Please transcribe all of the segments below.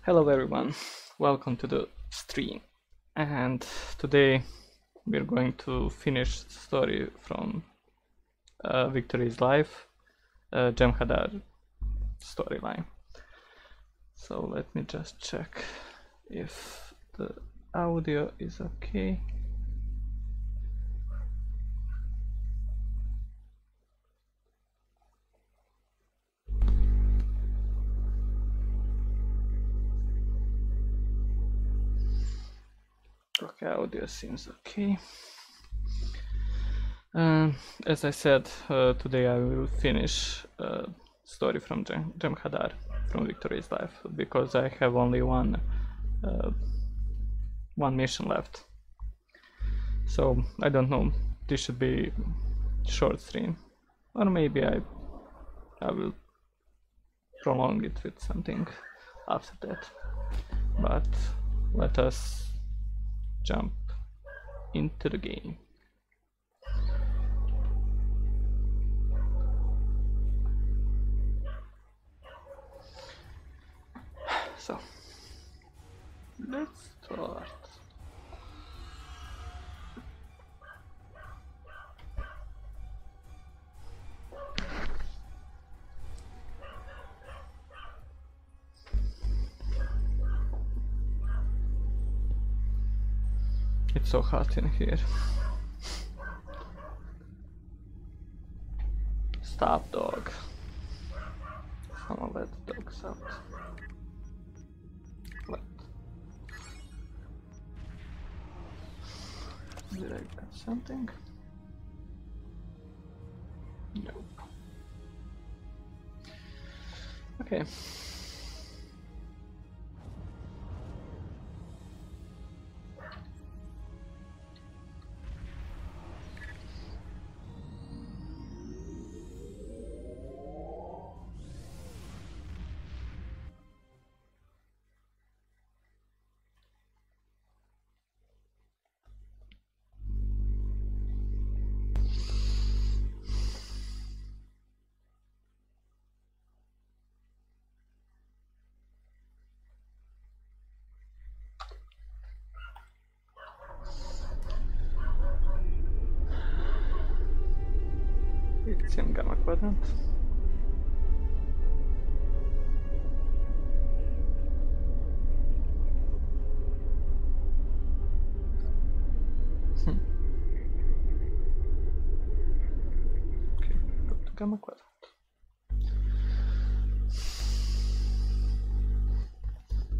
Hello everyone, welcome to the stream. And today we're going to finish the story from Victory's life, Jem'Hadar storyline. So let me just check if the audio is okay. Okay, audio seems okay. As I said, today I will finish story from Jem'Hadar from Victory's life because I have only one mission left. So I don't know. This should be short stream, or maybe I will prolong it with something after that. But let us jump into the game. So let's start. It's so hot in here. Stop, dog. Someone let the dogs out. What? Did I get something? Nope. Okay. It's in gamma quadrant. Okay, go to gamma quadrant.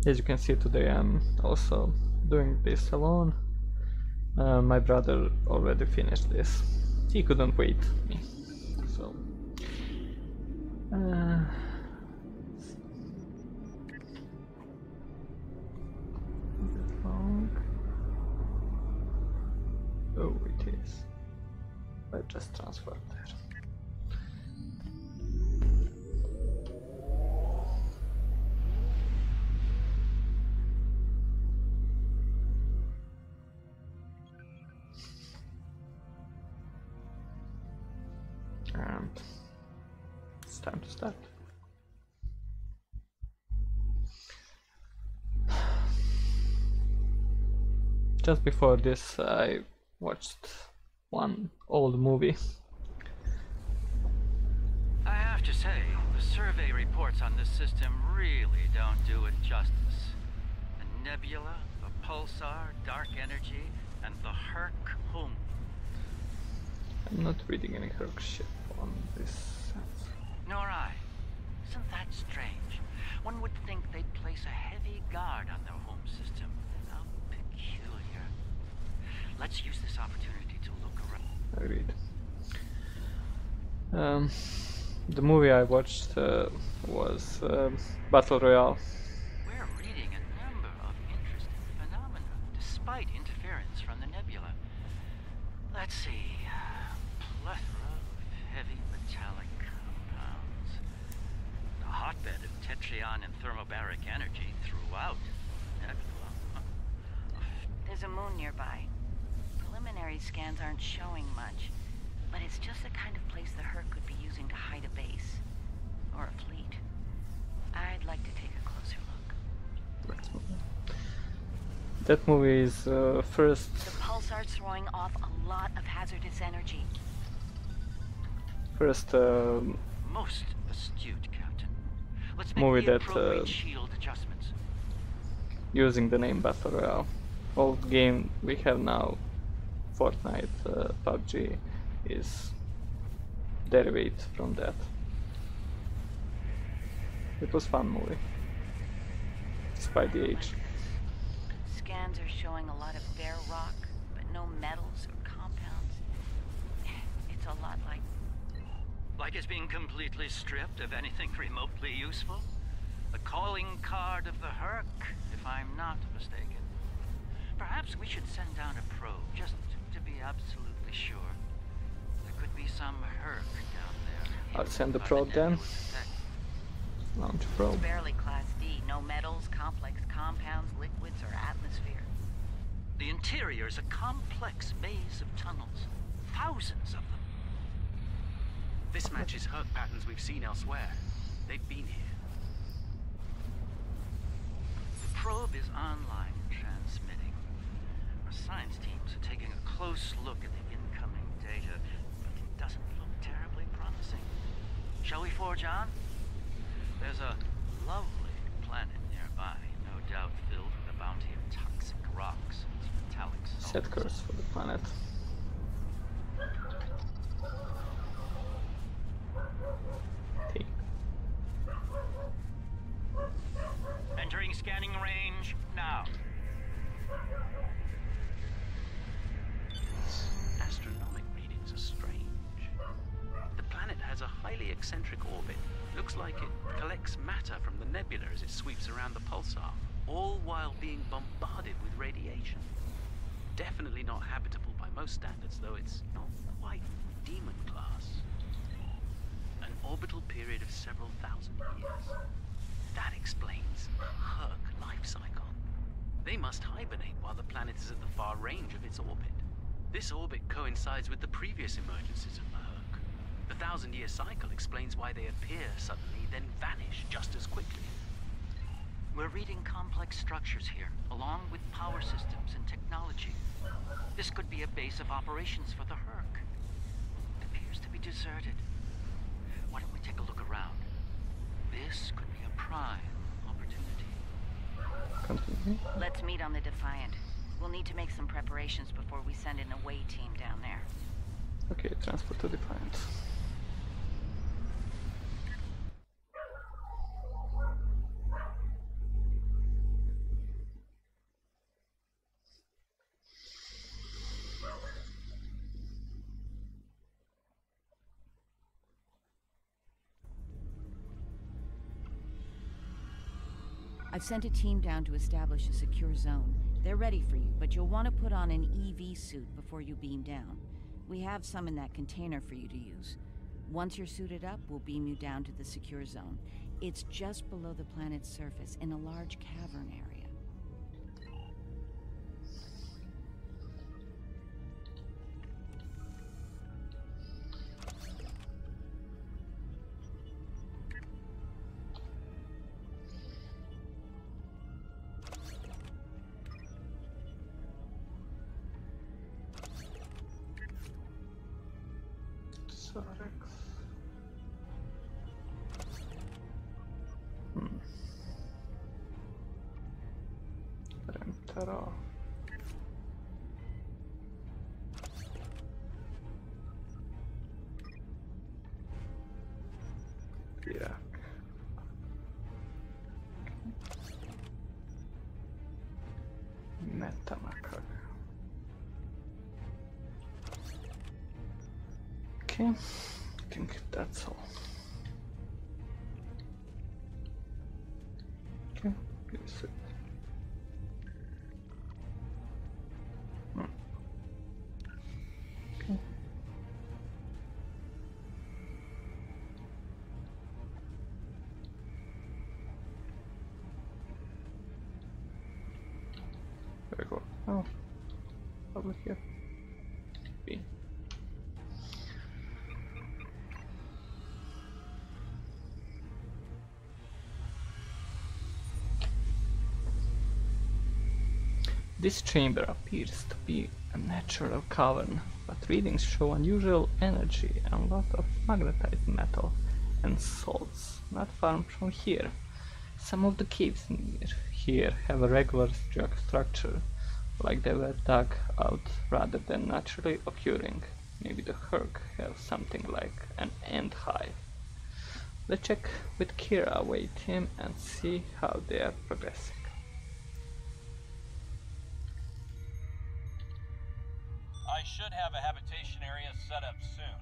As you can see, today I'm also doing this alone. My brother already finished this. He couldn't wait me. So long. Oh, it is. I just transferred there. And it's time to start. Just before this, I watched one old movie. I have to say, the survey reports on this system really don't do it justice. A nebula, a pulsar, dark energy, and the Herc home. I'm not reading any Herc shit on this sense. Nor I. Isn't that strange? One would think they'd place a heavy guard on their home system. How peculiar. Let's use this opportunity to look around. Agreed. The movie I watched was Battle Royale. We're reading a number of interesting phenomena, despite interference from the nebula. Let's see. Plethora of heavy metallic compounds. A hotbed of tetryon and thermobaric energy throughout the nebula. There's a moon nearby. Preliminary scans aren't showing much, but it's just the kind of place the Herc could be using to hide a base. Or a fleet. I'd like to take a closer look. That movie is first The pulsar's throwing off a lot of hazardous energy. first Most astute, Captain. Let's movie make the that appropriate shield adjustments. using the name Battle Royale. Old game we have now, Fortnite, PUBG, is derived from that. It was fun movie, despite the age. Scans are showing a lot of bare rock, but no metals or compounds. It's a lot like... Like it's being completely stripped of anything remotely useful? The calling card of the Herc, if I'm not mistaken. Perhaps we should send down a probe, just to be absolutely sure. There could be some Herc down there. I'll send the by probe then. nebulous effect. Launch probe. It's barely Class D. No metals, complex compounds, liquids, or atmosphere. The interior is a complex maze of tunnels. Thousands of them. This matches Herc patterns we've seen elsewhere. They've been here. The probe is online transmitting. Our science teams are taking a close look at the incoming data, but it doesn't look terribly promising. Shall we forge on? There's a lovely planet nearby, no doubt filled with a bounty of toxic rocks and metallic salts. Set course for the planet. Take. Entering scanning range now. Astronomic readings are strange. The planet has a highly eccentric orbit. Looks like it collects matter from the nebula as it sweeps around the pulsar, all while being bombarded with radiation. Definitely not habitable by most standards, though it's not quite demon class. An orbital period of several thousand years. That explains Herc life cycle. They must hibernate while the planet is at the far range of its orbit. This orbit coincides with the previous emergences of the Herc. The 1,000-year cycle explains why they appear suddenly, then vanish just as quickly. We're reading complex structures here, along with power systems and technology. This could be a base of operations for the Herc. It appears to be deserted. Why don't we take a look around? This could be a prime opportunity. Continue. Let's meet on the Defiant. We'll need to make some preparations before we send an away team down there. Okay, transport to Defiant. I've sent a team down to establish a secure zone. They're ready for you, but you'll want to put on an EV suit before you beam down. We have some in that container for you to use. Once you're suited up, we'll beam you down to the secure zone. It's just below the planet's surface, in a large cavern area. Remtera. Irak. Metamakag. Okay, I think that's all. Okay, give me a sec. Okay. There we go. Oh, over here. B. This chamber appears to be a natural cavern, but readings show unusual energy and a lot of magnetized metal and salts not far from here. Some of the caves near here have a regular structure, like they were dug out rather than naturally occurring. Maybe the Herc have something like an ant hive. Let's check with Kira away team and see how they are progressing. I should have a habitation area set up soon.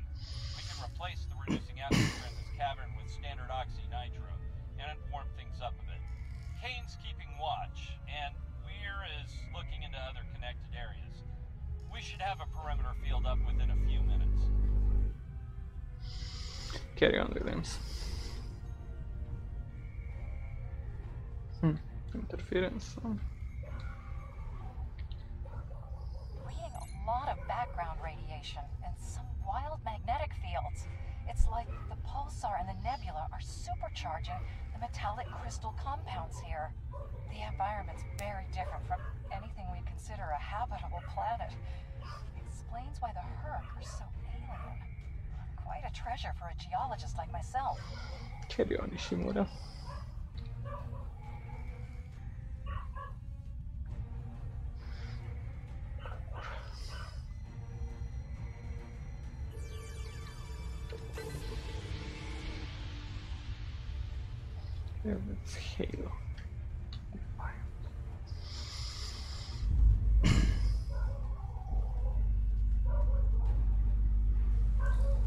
We can replace the reducing atmosphere in this cavern with standard oxy-nitro, and warm things up a bit. Kane's keeping watch, and Weir is looking into other connected areas. We should have a perimeter field up within a few minutes. Carry on, Williams. Interference. Reading a lot of background radiation and some wild magnetic fields. It's like the pulsar and the nebula are supercharging the metallic crystal compounds here. The environment's very different from anything we consider a habitable planet. Explains why the Herc are so alien. Quite a treasure for a geologist like myself. Carry on, Ishimura. Yeah, it's Halo.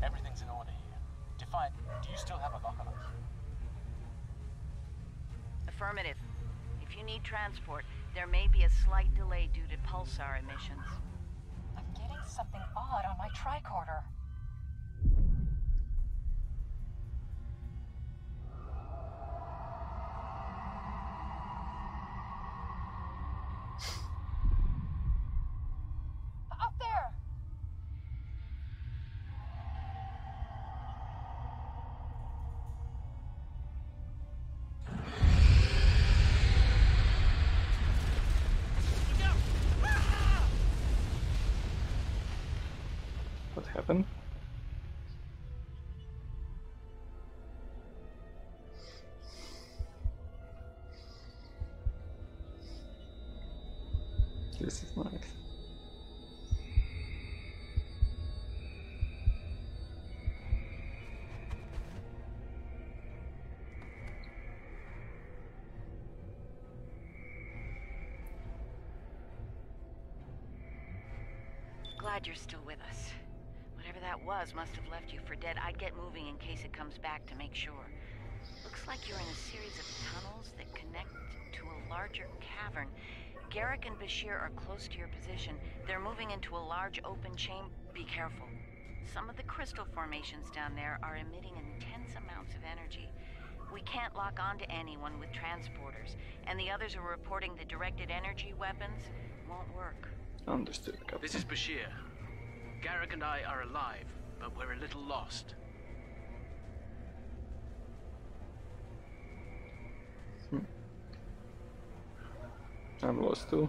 Everything's in order here. Defiant, do you still have a lock on us? Affirmative. If you need transport, there may be a slight delay due to pulsar emissions. I'm getting something odd on my tricorder. Up there! What happened? This is nice. Glad you're still with us. Whatever that was must have left you for dead. I'd get moving in case it comes back to make sure. Looks like you're in a series of tunnels that connect to a larger cavern. Garrick and Bashir are close to your position. They're moving into a large open chamber. Be careful. Some of the crystal formations down there are emitting intense amounts of energy. We can't lock onto anyone with transporters, and the others are reporting the directed energy weapons won't work. Understood, Captain. This is Bashir. Garrick and I are alive, but we're a little lost. I'm lost too.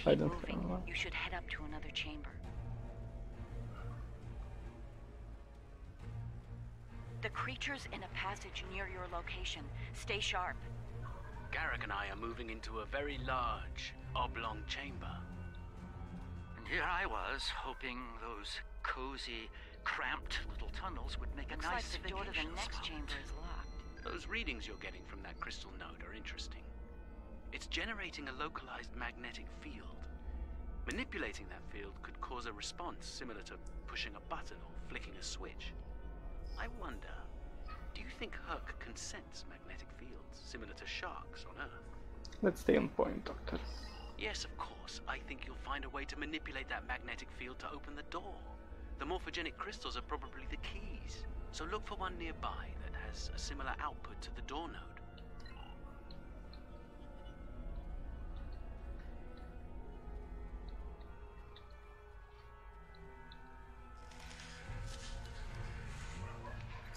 I Keep don't moving. know. You should head up to another chamber. The creature's in a passage near your location. Stay sharp. Garrick and I are moving into a very large, oblong chamber. And here I was, hoping those cozy, cramped little tunnels would make Looks a like nice the door to the vacation next spot. chamber is locked. Those readings you're getting from that crystal node are interesting. It's generating a localized magnetic field. Manipulating that field could cause a response similar to pushing a button or flicking a switch. I wonder, do you think Herc can sense magnetic fields similar to sharks on Earth? Let's stay on point, Doctor. Yes, of course. I think you'll find a way to manipulate that magnetic field to open the door. The morphogenic crystals are probably the keys. So look for one nearby that has a similar output to the door node.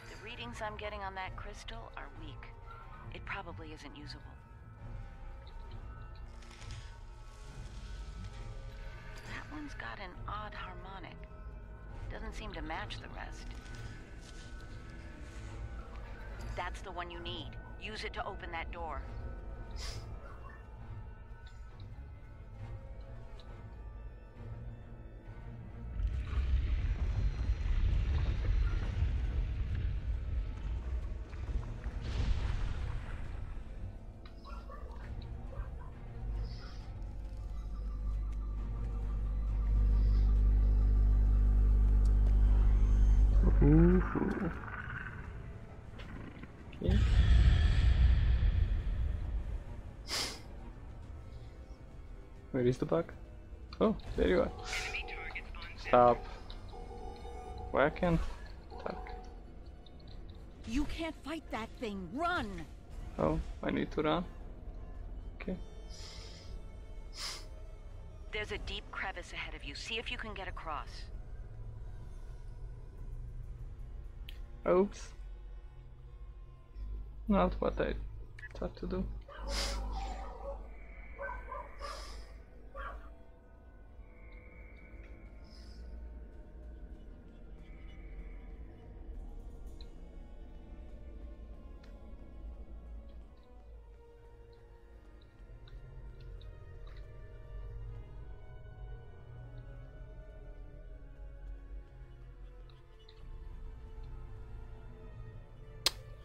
The readings I'm getting on that crystal are weak. It probably isn't usable. song's got an odd harmonic. Doesn't seem to match the rest. That's the one you need. Use it to open that door. Ooh. Okay. Where is the bug? Oh, there you are. Stop. Why I can't talk? You can't fight that thing. Run! Oh, I need to run. Okay. There's a deep crevice ahead of you. See if you can get across. Oops. Not what I thought to do.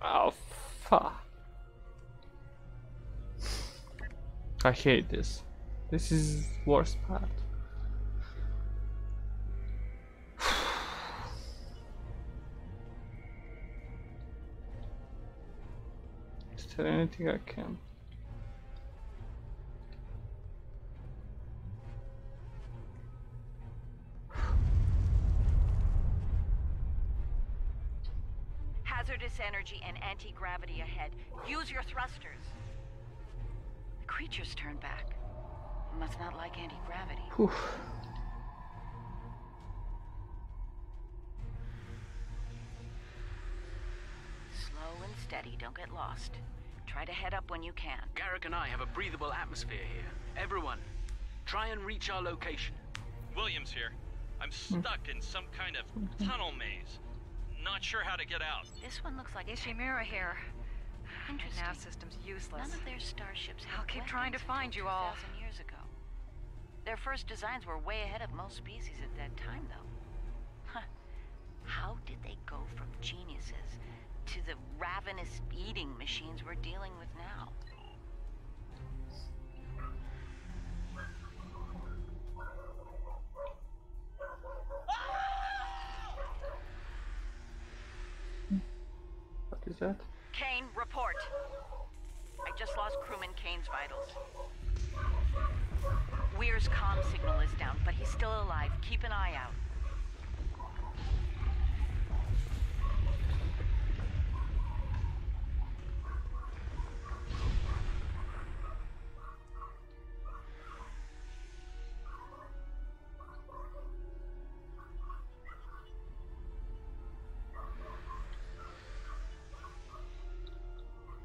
Oh, fuck. I hate this. This is worst part. Is there anything I can? Hazardous energy and anti-gravity ahead. Use your thrusters. The creature's turned back. It must not like anti-gravity. Whew. Slow and steady, don't get lost. Try to head up when you can. Garrick and I have a breathable atmosphere here. Everyone, try and reach our location. Williams here. I'm stuck in some kind of tunnel maze. Not sure how to get out. This one looks like Ishimura here. Interesting. Nav system's useless. None of their starships had I'll keep trying to weapons find until you all. 2,000 years ago. Their first designs were way ahead of most species at that time, though. Huh. How did they go from geniuses to the ravenous eating machines we're dealing with now? What is that? Kane, report. I just lost crewman Kane's vitals. Weir's comm signal is down, but he's still alive. Keep an eye out.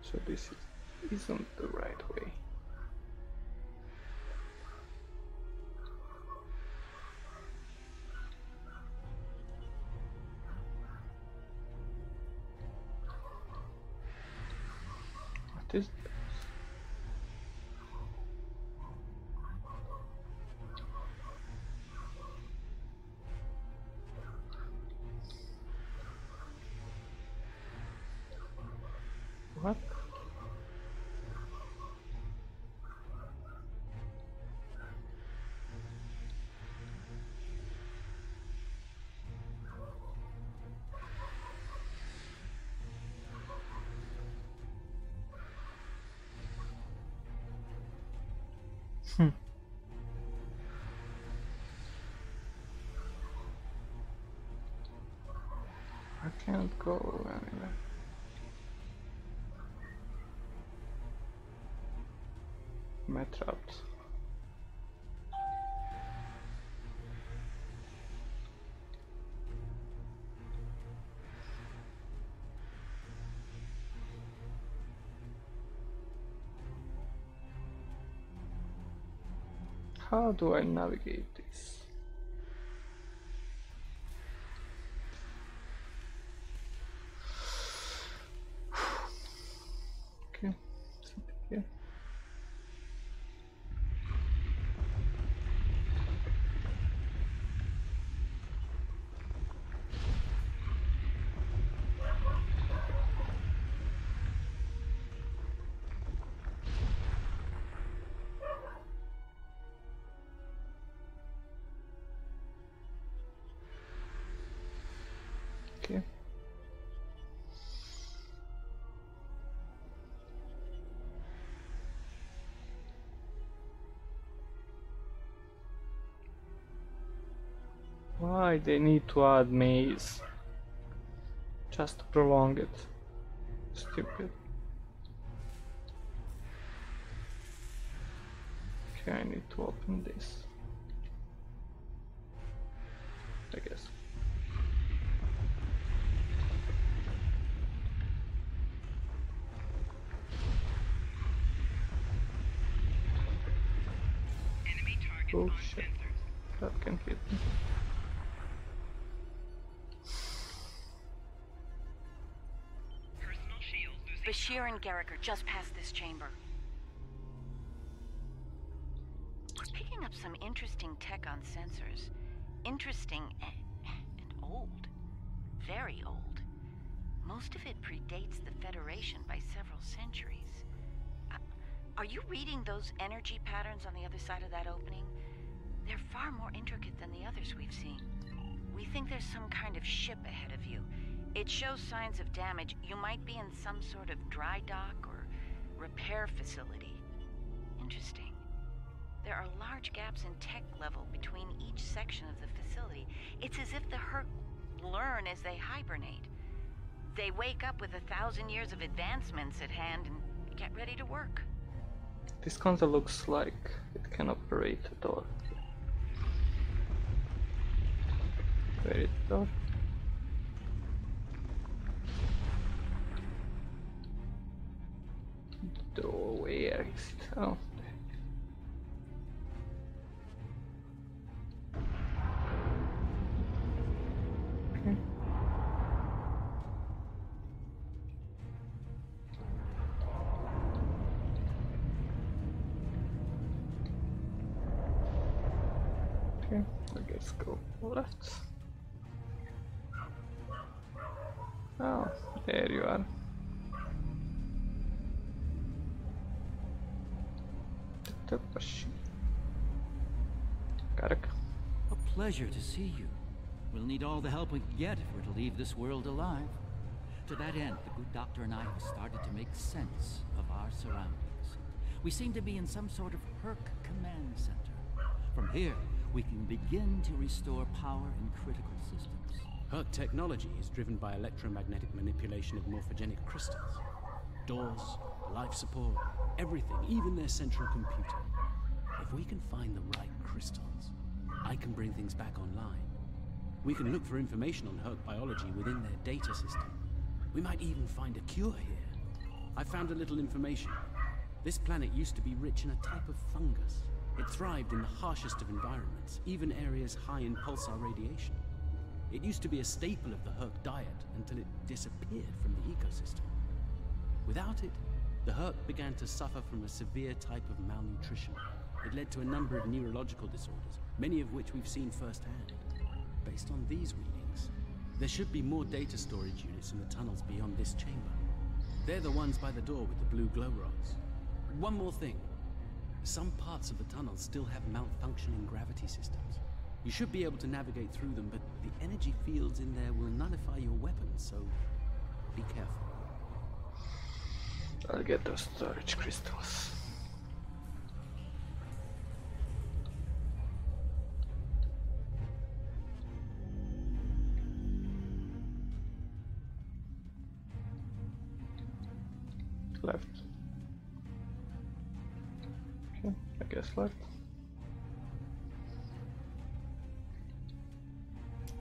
So this isn't the right way. What is this? What? I can't go anywhere. My traps. How do I navigate this? here. Okay. Why they need to add maze? Just to prolong it. Stupid. Okay, I need to open this. I guess. Oh shit, that can hit me. Bashir and Garrick are just past this chamber. We're picking up some interesting tech on sensors. Interesting and old. Very old. Most of it predates the Federation by several centuries. Are you reading those energy patterns on the other side of that opening? They're far more intricate than the others we've seen. We think there's some kind of ship ahead of you. It shows signs of damage. You might be in some sort of dry dock or repair facility. Interesting. There are large gaps in tech level between each section of the facility. It's as if the Herc learn as they hibernate. They wake up with 1,000 years of advancements at hand and get ready to work. This console looks like it can operate at all. Where is the door? Where is it? Oh. Okay. Okay, I guess go left. Oh, there you are. Garrick. A pleasure to see you. We'll need all the help we can get if we're to leave this world alive. To that end, the good doctor and I have started to make sense of our surroundings. We seem to be in some sort of Herc command center. From here, we can begin to restore power in critical systems. Herc technology is driven by electromagnetic manipulation of morphogenic crystals. Doors, life support, everything, even their central computer. If we can find the right crystals, I can bring things back online. We can look for information on Herc biology within their data system. We might even find a cure here. I found a little information. This planet used to be rich in a type of fungus. It thrived in the harshest of environments, even areas high in pulsar radiation. It used to be a staple of the Herc diet until it disappeared from the ecosystem. Without it, the Herc began to suffer from a severe type of malnutrition. It led to a number of neurological disorders, many of which we've seen firsthand. Based on these readings, there should be more data storage units in the tunnels beyond this chamber. They're the ones by the door with the blue glow rods. One more thing. Some parts of the tunnel still have malfunctioning gravity systems. You should be able to navigate through them, but the energy fields in there will nullify your weapons, so be careful. I'll get those storage crystals. Left. Okay, I guess left.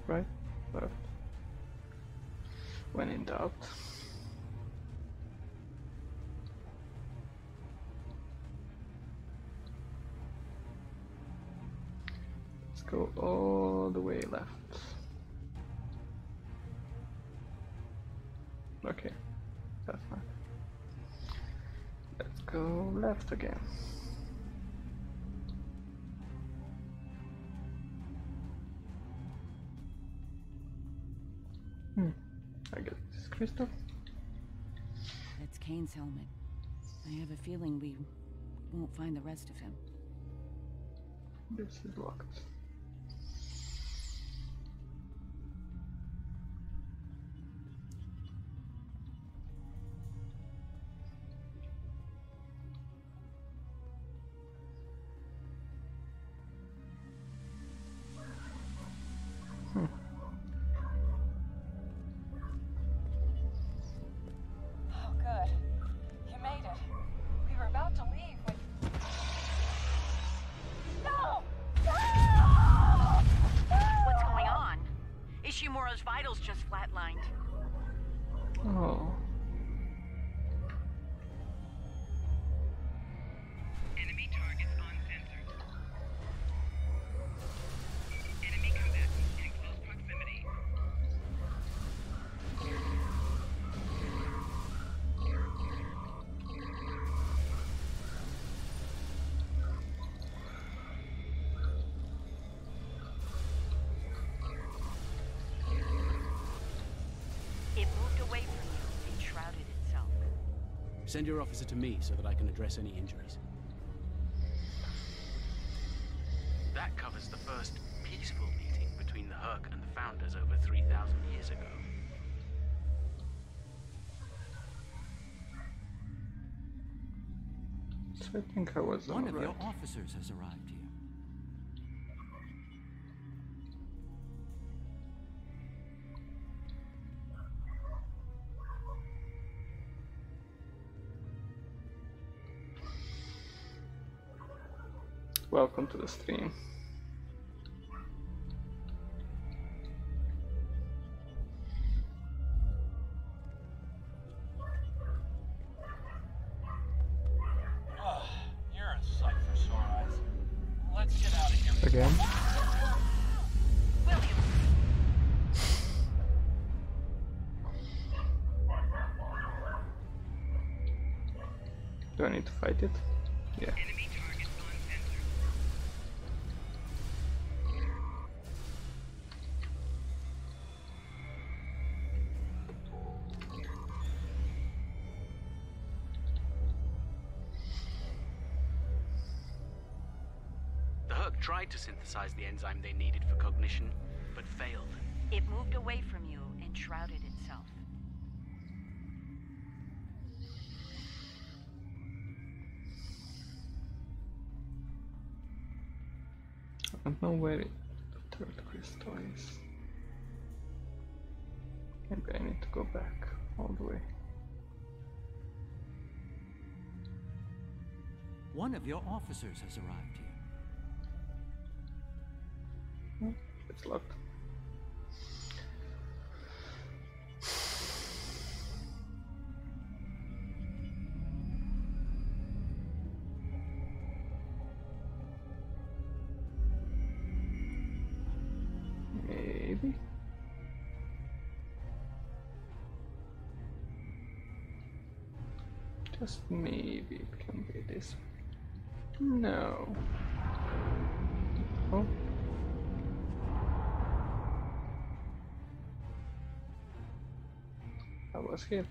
Right, left. When in doubt. Let's go all the way left. Okay, that's fine. Let's go left again. I get this crystal. That's Kane's helmet. I have a feeling we won't find the rest of him. This is locked. Oh, good. You made it. We were about to leave when... No! No! What's going on? Ishimura's vitals just flatlined. Oh. Enemy targets uncensored. Enemy combatants in close proximity. It moved away from you and shrouded itself. Send your officer to me so that I can address any injuries. That covers the first peaceful meeting between the Herc and the Founders over 3,000 years ago. So I think I was One of alright. your officers has arrived here. Welcome to the stream. You're a sight for sore eyes. Let's get out of here. Again. William! Do I need to fight it? Yeah. Enemy targets uncensored. The Herc tried to synthesize the enzyme they needed for cognition, but failed. It moved away from you and shrouded itself. I don't know where the third crystal is. Maybe I need to go back all the way. One of your officers has arrived here. Oh, it's locked. Maybe. Just maybe it can be this way. No. Oh. I was here.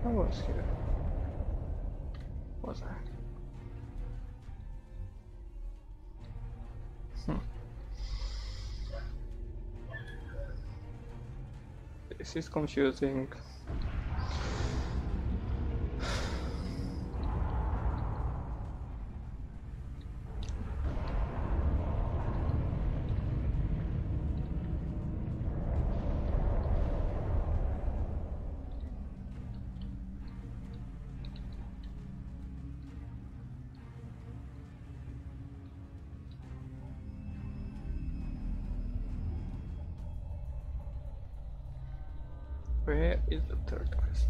I was here. Was I? This is confusing. Where is the third crystal?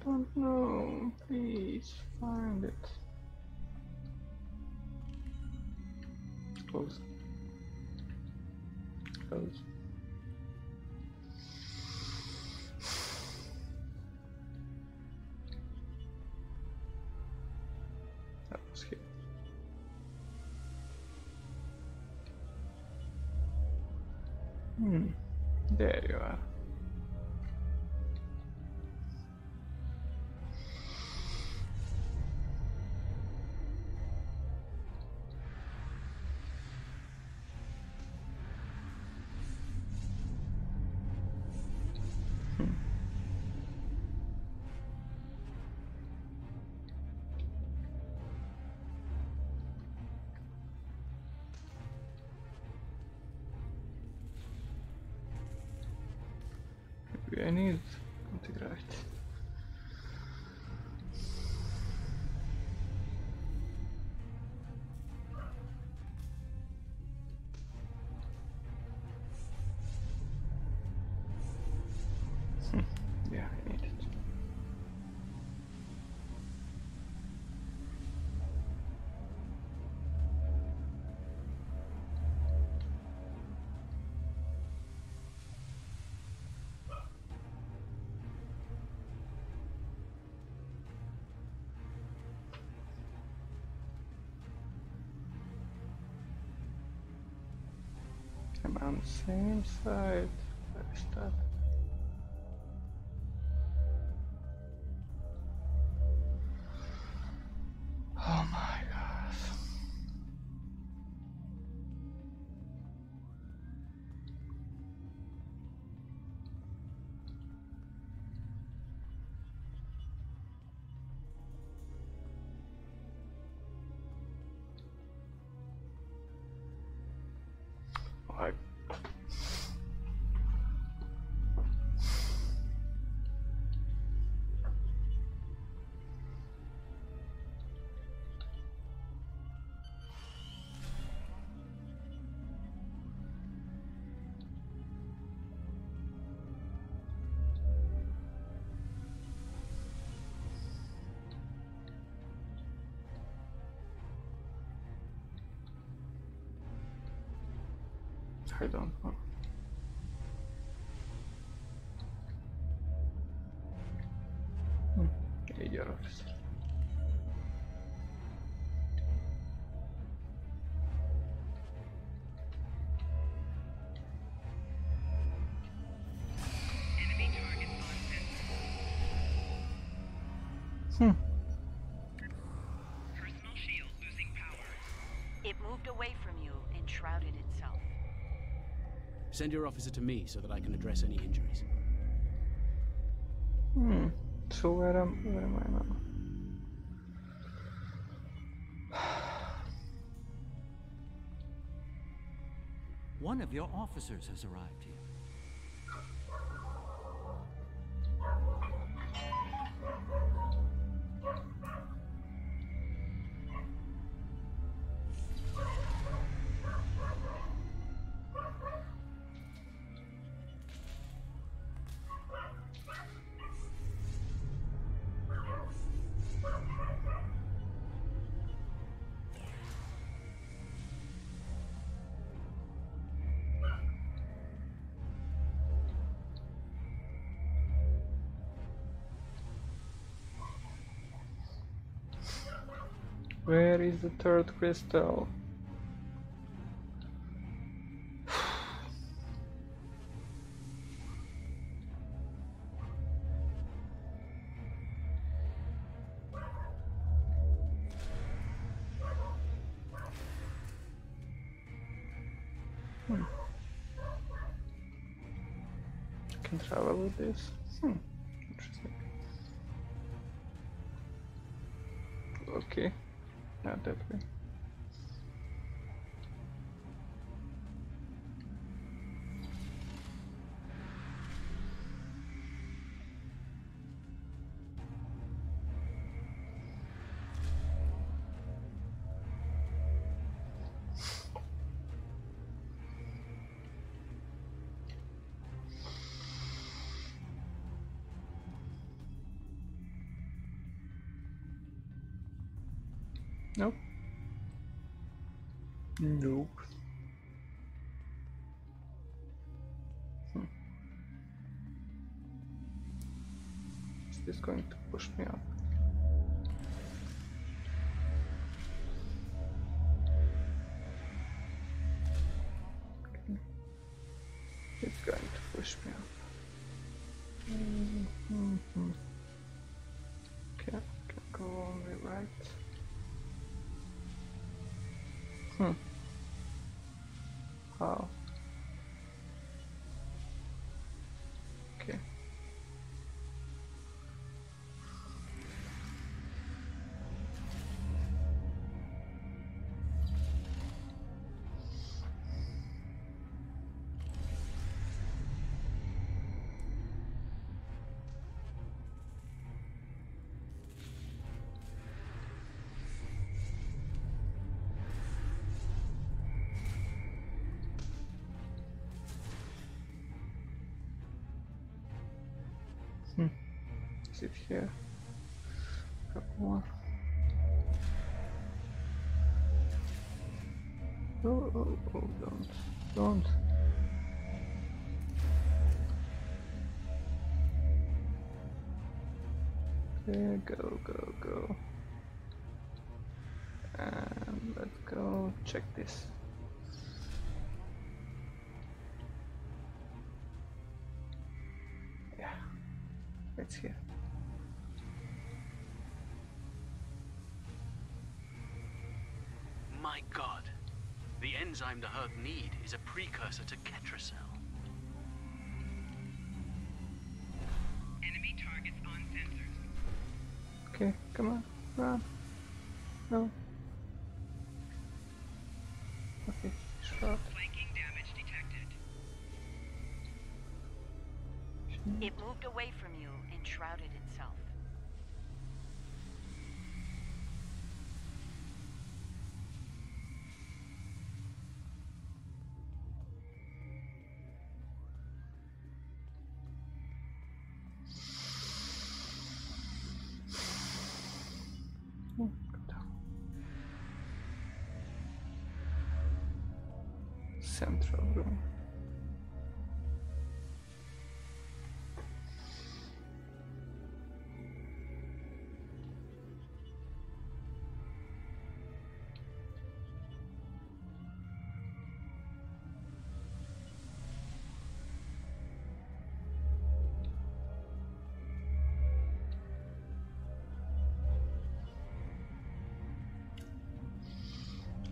don't know. Please find it. Close. Close. That was here. There you are. Maybe I need something right. Yeah, I need it. I'm on the same side. Where is that? Oh my god. I don't know. Yeah, you're officer. Enemy targets on sensor. Personal shield losing power. It moved away from you and shrouded itself. Send your officer to me so that I can address any injuries. So where am I now? One of your officers has arrived here. Where is the third crystal? I can travel with this. Interesting. Okay, not that way. Nope. Nope. Is this going to push me up? Okay. It's going to push me up. Okay, can go only right. How? Okay. Is it here? Couple more. Oh, don't. Okay, go. And let's go check this. Yeah, it's here. My god. The enzyme the Herc need is a precursor to Ketracell. Enemy targets on sensors. Okay, come on, run. No. Okay, shot. Flanking damage detected. It moved away from you and shrouded itself. Oh, go down. Central room.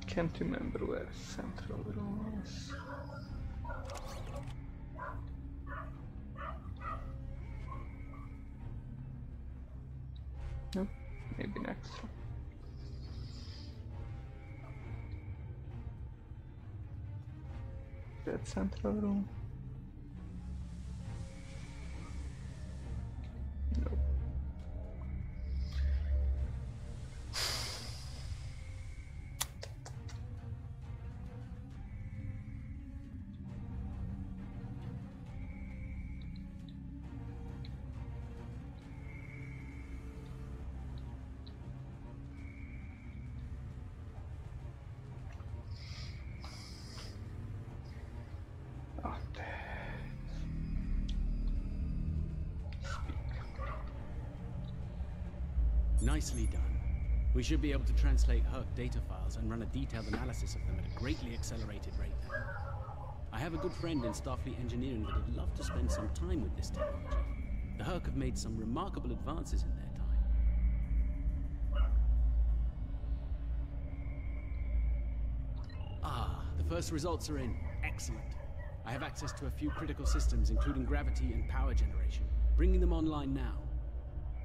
Can't remember where central room was. No, maybe next room. That central room. Nope. Oh, Nicely done. We should be able to translate Herc data files and run a detailed analysis of them at a greatly accelerated rate now. I have a good friend in Starfleet engineering that would love to spend some time with this technology. The Herc have made some remarkable advances in their time. Ah, the first results are in. Excellent. I have access to a few critical systems, including gravity and power generation. Bringing them online now.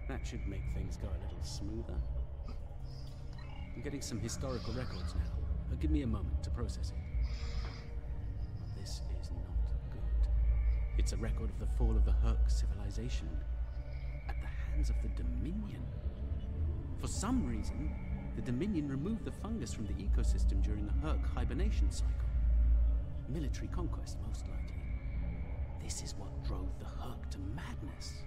That should make things go a little smoother. I'm getting some historical records now. Give me a moment to process it. This is not good. It's a record of the fall of the Herc civilization at the hands of the Dominion. For some reason, the Dominion removed the fungus from the ecosystem during the Herc hibernation cycle. Military conquest, most likely. This is what drove the Herc to madness.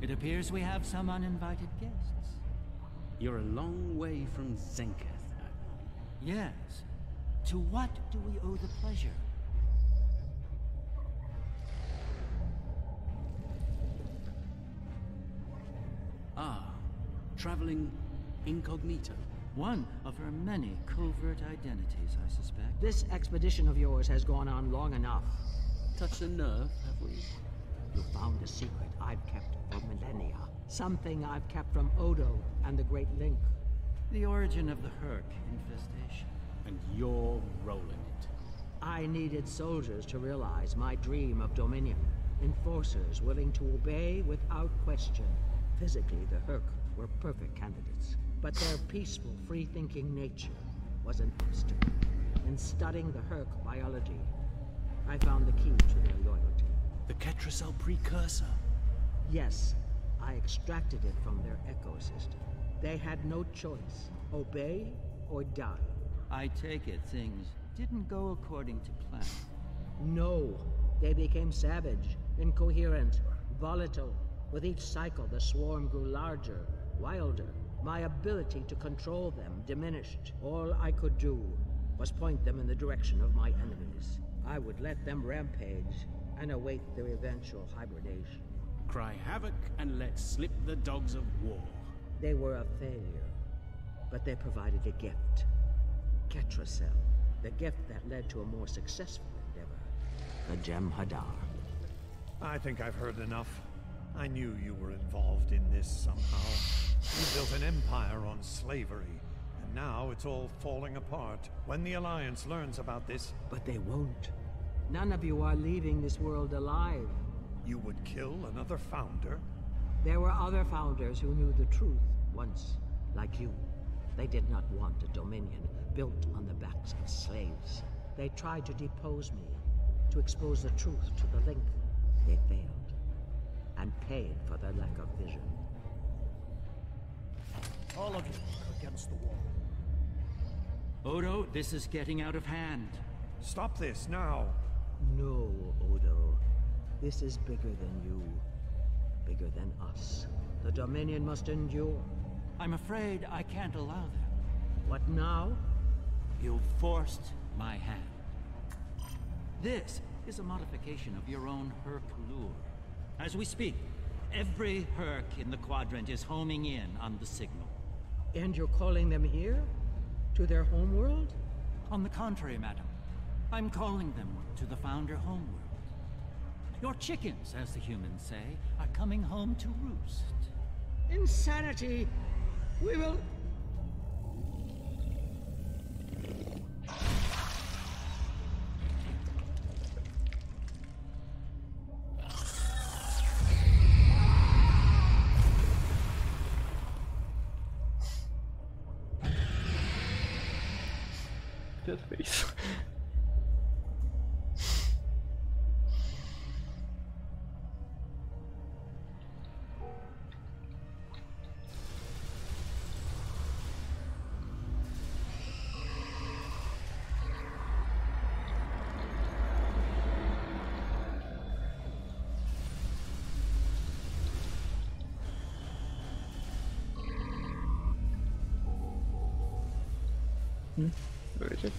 It appears we have some uninvited guests. You're a long way from Zenketh. Yes. To what do we owe the pleasure? Ah, traveling incognito. One of her many covert identities, I suspect. This expedition of yours has gone on long enough. Touched a nerve, have we? You found a secret I've kept for millennia. Something I've kept from Odo and the Great Link. The origin of the Herc infestation. And you're rolling it. I needed soldiers to realize my dream of dominion. Enforcers willing to obey without question. Physically, the Herc were perfect candidates. But their peaceful, free-thinking nature was an obstacle. In studying the Herc biology, I found the key to their loyalty. The Ketracel precursor. Yes, I extracted it from their ecosystem. They had no choice. Obey or die. I take it things didn't go according to plan. No, they became savage, incoherent, volatile. With each cycle, the swarm grew larger, wilder. My ability to control them diminished. All I could do was point them in the direction of my enemies. I would let them rampage and await their eventual hibernation. Cry havoc and let slip the dogs of war. They were a failure, but they provided a gift. Ketracel, the gift that led to a more successful endeavor. The Jem'Hadar. I think I've heard enough. I knew you were involved in this somehow. You built an empire on slavery, and now it's all falling apart. When the Alliance learns about this... But they won't. None of you are leaving this world alive. You would kill another founder? There were other founders who knew the truth once, like you. They did not want a dominion built on the backs of slaves. They tried to depose me, to expose the truth to the Link. They failed, and paid for their lack of vision. All of you, against the wall. Odo, this is getting out of hand. Stop this now! No, Odo. This is bigger than you. Bigger than us. The Dominion must endure. I'm afraid I can't allow that. What now? You've forced my hand. This is a modification of your own Herc lure. As we speak, every Herc in the Quadrant is homing in on the signal. And you're calling them here? To their homeworld? On the contrary, madam. I'm calling them to the Founder homeworld. Your chickens, as the humans say, are coming home to roost. Insanity! We will... That face. Where is it?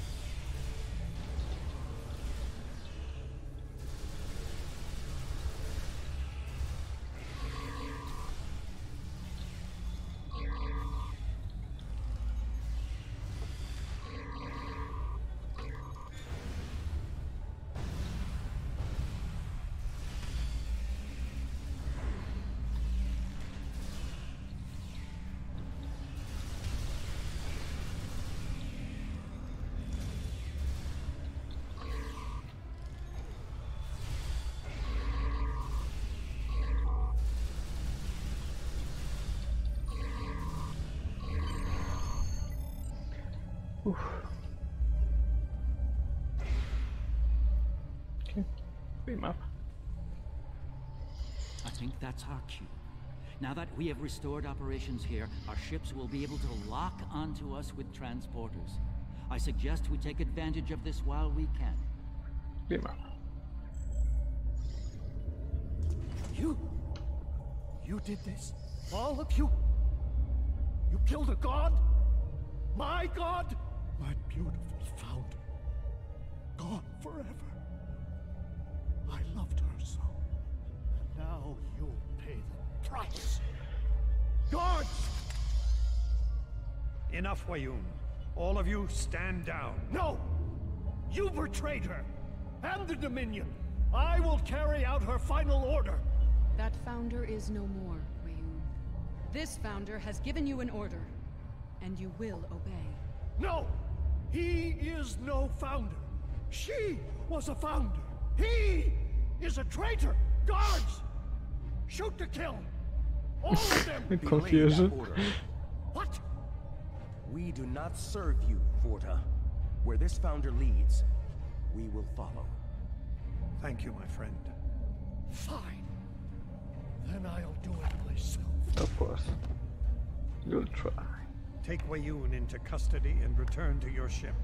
Oof. Okay, beam up. I think that's our cue. Now that we have restored operations here, our ships will be able to lock onto us with transporters. I suggest we take advantage of this while we can. Beam up. You You did this? All of you? You killed a god? My god? My beautiful founder. Gone forever. I loved her so. And now you'll pay the price. Guards! Enough, Wayun. All of you, stand down. No! You betrayed her! And the Dominion! I will carry out her final order! That founder is no more, Wayun. This founder has given you an order, and you will obey. No! He is no founder! She was a founder! He is a traitor! Guards! Shoot to kill! All of them! Confusion. What? We do not serve you, Forta. Where this founder leads, we will follow. Thank you, my friend. Fine. Then I'll do it myself. Of course. You'll try. Take Wayun into custody and return to your ship.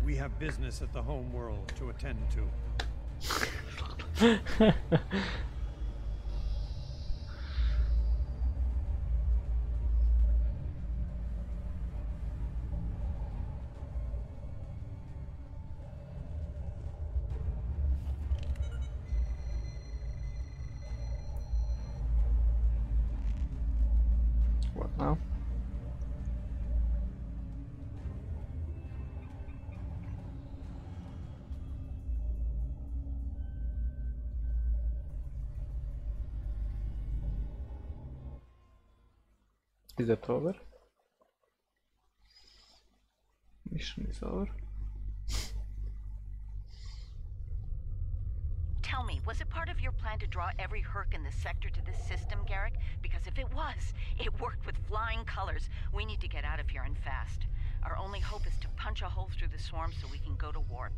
We have business at the home world to attend to. What now? Is that over? Mission is over. Tell me, was it part of your plan to draw every Herc in the sector to this system, Garrick? Because if it was, it worked with flying colors. We need to get out of here and fast. Our only hope is to punch a hole through the swarm so we can go to warp.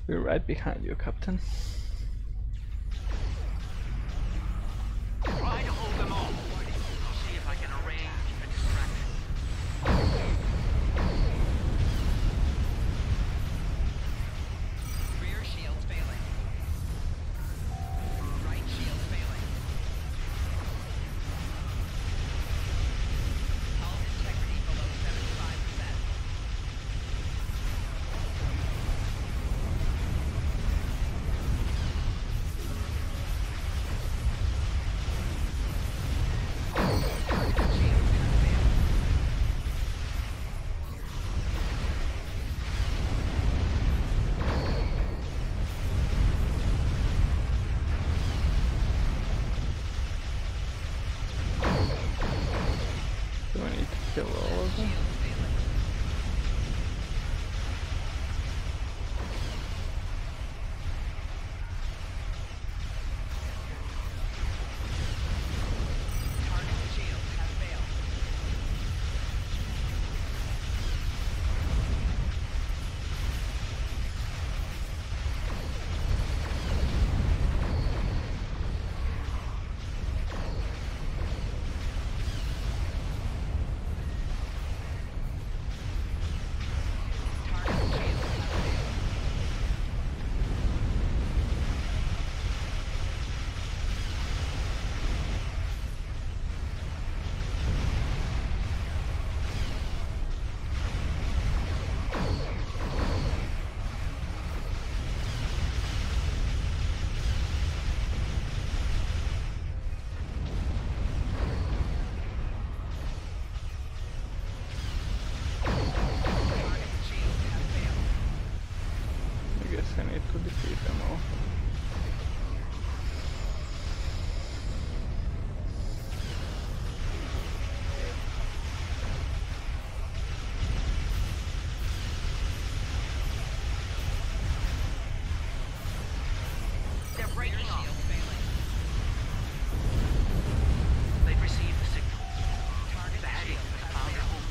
We're right behind you, Captain. Try to hold them off. I'll see if I can arrange a distraction. Rear shields failing. Right shields failing. Hull integrity below 75%. Do I need to kill all of them? Target shields have failed. Target shields have failed. Target shields have failed. I guess I need to defeat them all. They're breaking Rear off. shields failing. They've received the signal. Target The heading shields has have found their failed. home.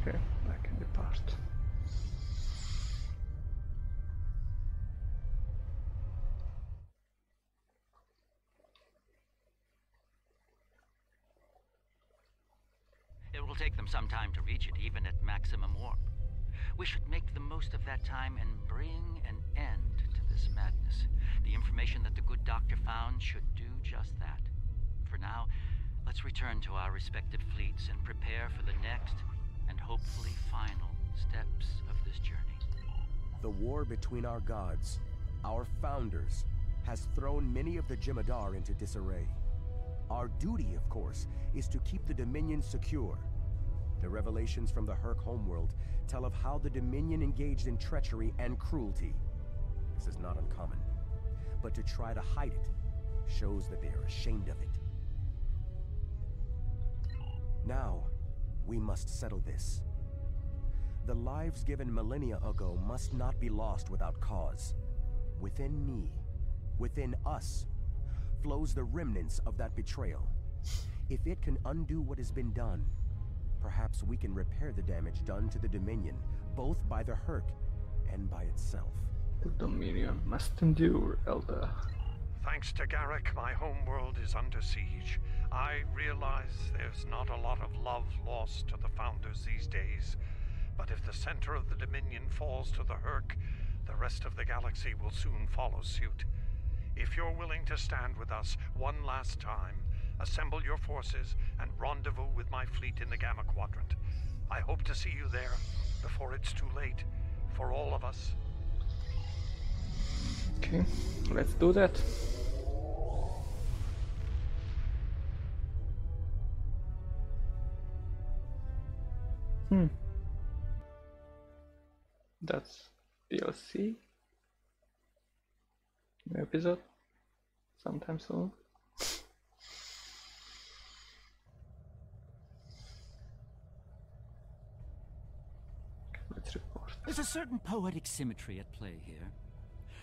Okay, I can depart. It will take them some time to reach it, even at maximum warp. We should make the most of that time and bring an end to this madness. The information that the good doctor found should do just that. For now, let's return to our respective fleets and prepare for the next and hopefully final steps of this journey. The war between our gods, our founders, has thrown many of the Jem'Hadar into disarray. Our duty, of course, is to keep the Dominion secure. The revelations from the Herc homeworld tell of how the Dominion engaged in treachery and cruelty. This is not uncommon. But to try to hide it shows that they are ashamed of it. Now, we must settle this. The lives given millennia ago must not be lost without cause. Within me, within us, flows the remnants of that betrayal. If it can undo what has been done, perhaps we can repair the damage done to the Dominion, both by the Herc and by itself. The Dominion must endure, Elder. Thanks to Garrick, my homeworld is under siege. I realize there's not a lot of love lost to the Founders these days, but if the center of the Dominion falls to the Herc, the rest of the galaxy will soon follow suit. If you're willing to stand with us one last time, assemble your forces and rendezvous with my fleet in the Gamma Quadrant. I hope to see you there before it's too late for all of us. Okay, let's do that. That's DLC. New episode sometime soon. Let's report. There's a certain poetic symmetry at play here.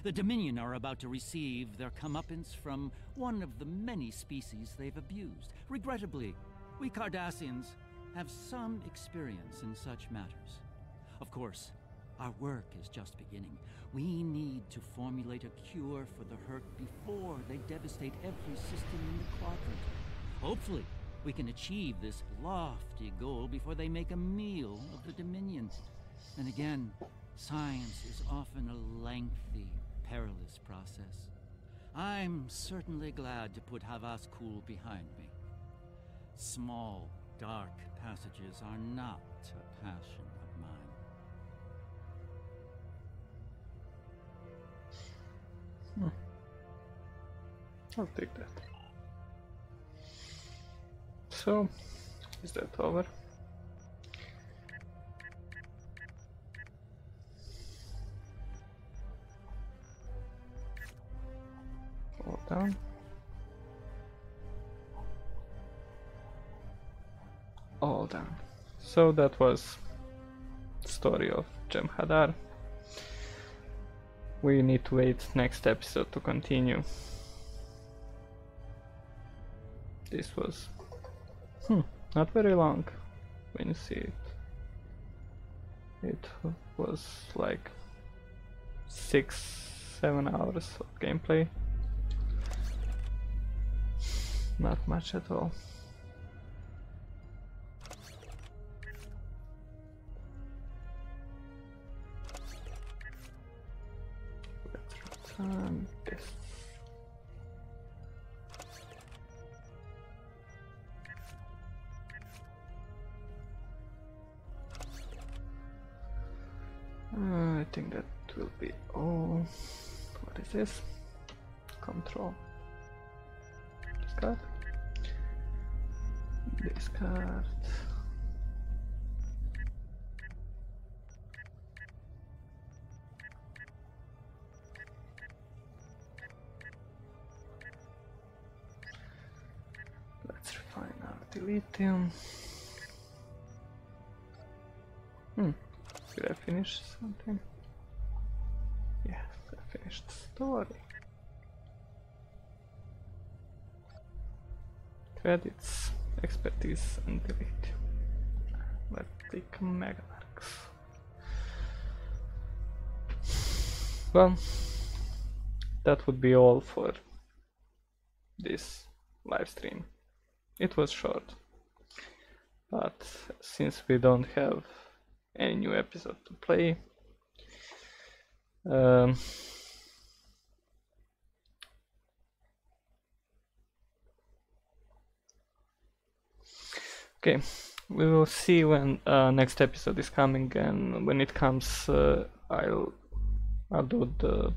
The Dominion are about to receive their comeuppance from one of the many species they've abused. Regrettably, we Cardassians have some experience in such matters. Of course, our work is just beginning. We need to formulate a cure for the Herc before they devastate every system in the quadrant. Hopefully, we can achieve this lofty goal before they make a meal of the Dominion. And again, science is often a lengthy, perilous process. I'm certainly glad to put Havas Kul behind me. Small, dark passages are not a passion of mine. I'll take that. So, is that over? All done. All done. So that was the story of Jem'Hadar. We need to wait next episode to continue. This was not very long when you see it. It was like 6-7 hours of gameplay. Not much at all. Let's return this. I think that will be all. What is this? Control. Discard. Discard. Let's refine our dilithium. Did I finish something? Yes, I finished the story. Credits, expertise, and delete. Let's take Meganarchs. Well, that would be all for this live stream. It was short, but since we don't have any new episode to play. Um, okay, we will see when next episode is coming, and when it comes, I'll do the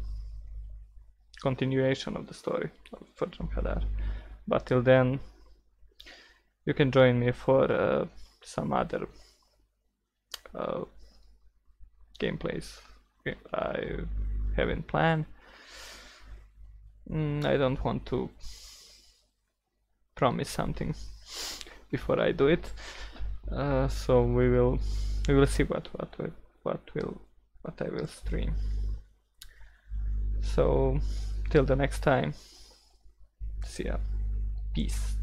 continuation of the story for Jem'Hadar. But till then, you can join me for some other gameplays I have in plan. I don't want to promise something before I do it, so we will see what I will stream. So till the next time, see ya, peace.